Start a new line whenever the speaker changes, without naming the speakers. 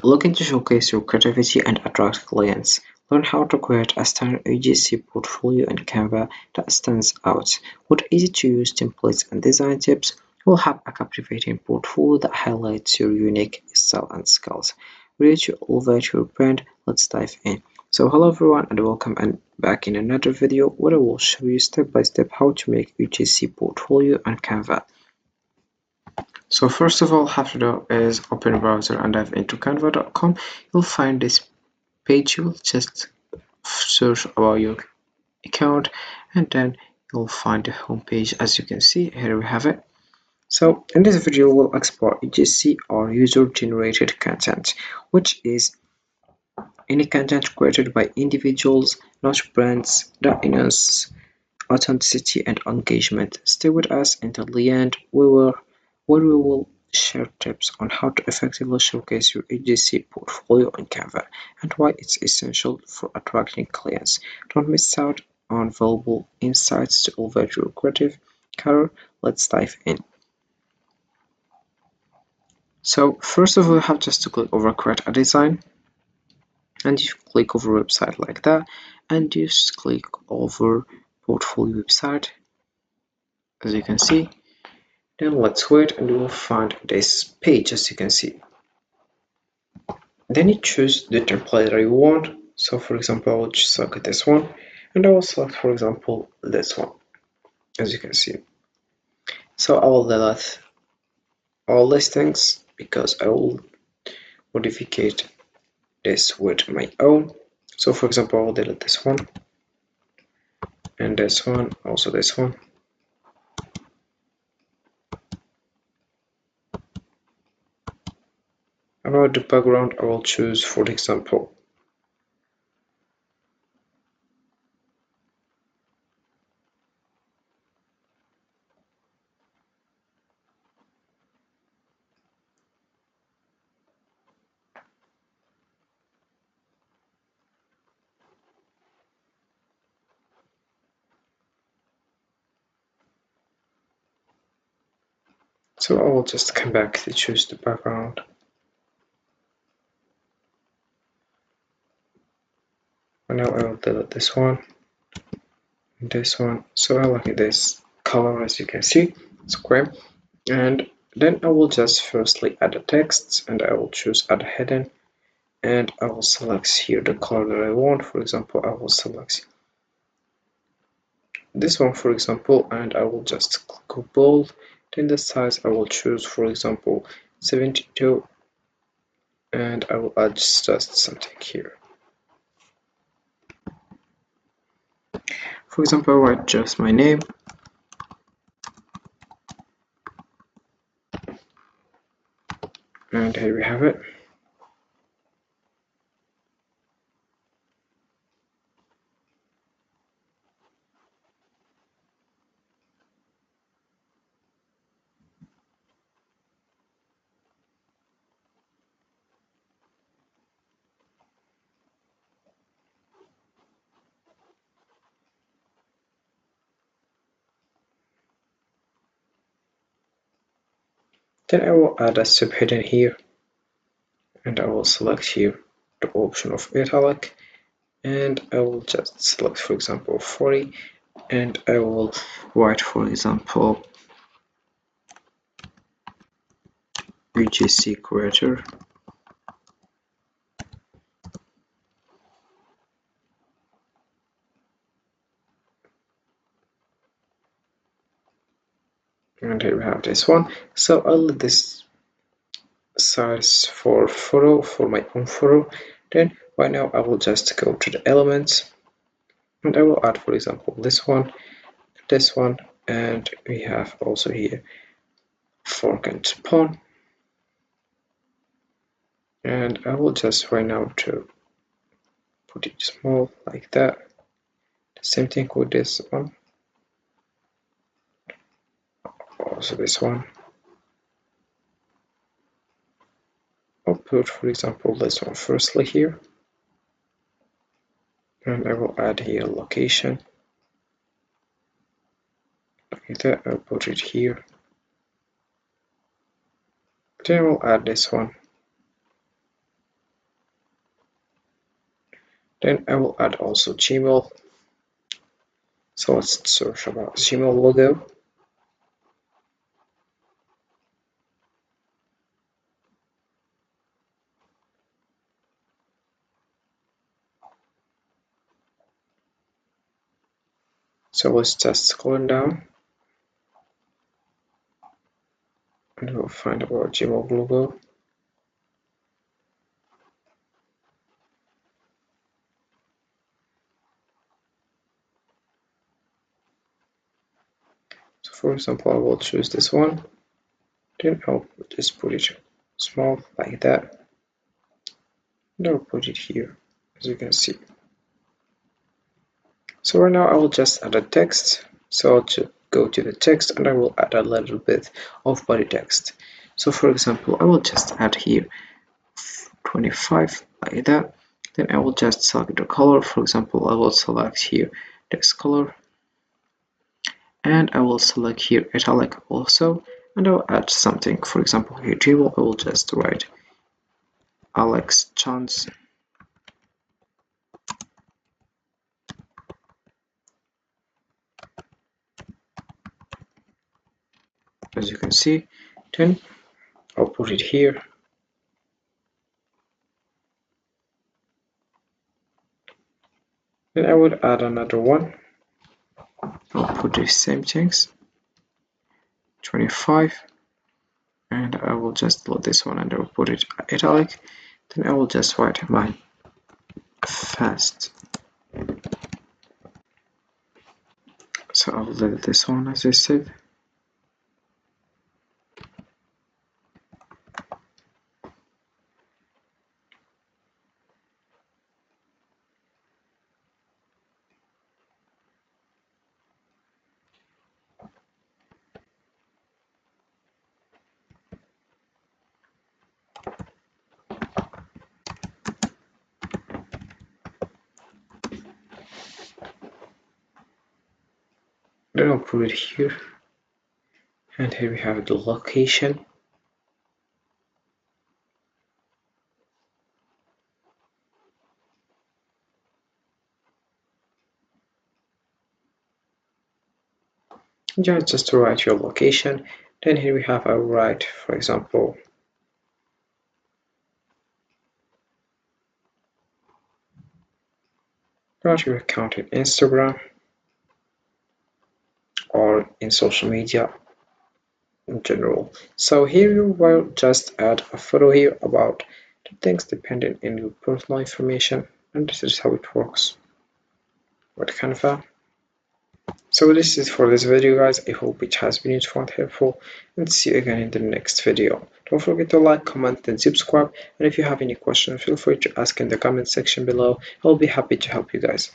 Looking to showcase your creativity and attract clients. Learn how to create a stunning UGC portfolio in Canva that stands out. With easy-to-use templates and design tips, you'll have a captivating portfolio that highlights your unique style and skills. Ready to elevate your brand? Let's dive in. So hello everyone and welcome and back in another video where I will show you step by step how to make UGC portfolio on Canva. So first of all, all you have to do is open a browser and dive into canva.com. You'll find this page. You'll just search about your account and then you'll find the home page. As you can see, here we have it. So in this video, we'll explore UGC or user generated content, which is any content created by individuals, not brands, that enhance authenticity and engagement. Stay with us until the end where we will share tips on how to effectively showcase your UGC portfolio on Canva and why it's essential for attracting clients. Don't miss out on valuable insights to elevate your creative career. Let's dive in. So first of all, you have just to click over create a design, and you click over website like that, and just click over portfolio website. As you can see, then let's wait and we will find this page. As you can see, then you choose the template that you want. So for example, I will just select this one and I will select, for example, this one. As you can see, so I will delete all these things because I will modify this with my own. So for example, I will delete this one and this one, also this one. About the background, I will choose, for example, so I will just come back to choose the background. And now I will delete this one and this one. So I like this color, as you can see, it's gray. And then I will just firstly add the text and I will choose add heading and I will select here the color that I want. For example, I will select this one, for example, and I will just click on bold. Then the size I will choose, for example, 72, and I will add just something here. For example, I write just my name. And here we have it. Then I will add a subheading here and I will select here the option of italic and I will just select, for example, 40 and I will write, for example, UGC creator. And here we have this one. So I'll let this size for photo, for my own photo. Then right now I will just go to the elements and I will add, for example, this one, and we have also here fork and spoon. And I will just right now to put it small like that. The same thing with this one, also this one. I'll put, for example, this one firstly here, and I will add here location like that. I'll put it here. Then I will add this one Then I will add also Gmail. So let's search about Gmail logo. So let's just scroll down and we'll find our Gmail logo. So for example, I will choose this one. Then I'll just put it small like that. And I'll put it here, as you can see. So right now I will just add a text. So I'll just go to the text and I will add a little bit of body text. So for example, I will just add here 25 like that. Then I will just select the color. For example, I will select here this color. And I will select here italic also. And I will add something. For example, here Gmail, I will just write Alex Chance. As you can see, then I'll put it here. Then I would add another one. I'll put the same things, 25, and I will just load this one and I will put it italic. Then I will just write my fast. So I will delete this one as I said. Then I'll put it here. And here we have the location. Just to write your location. Then here we have a write, for example, write your account in Instagram or in social media in general. So here you will just add a photo here about the things depending on your personal information, and this is how it works with Canva. So this is for this video guys. I hope it has been useful and helpful, and see you again in the next video. Don't forget to like, comment and subscribe, and if you have any questions feel free to ask in the comment section below. I'll be happy to help you guys.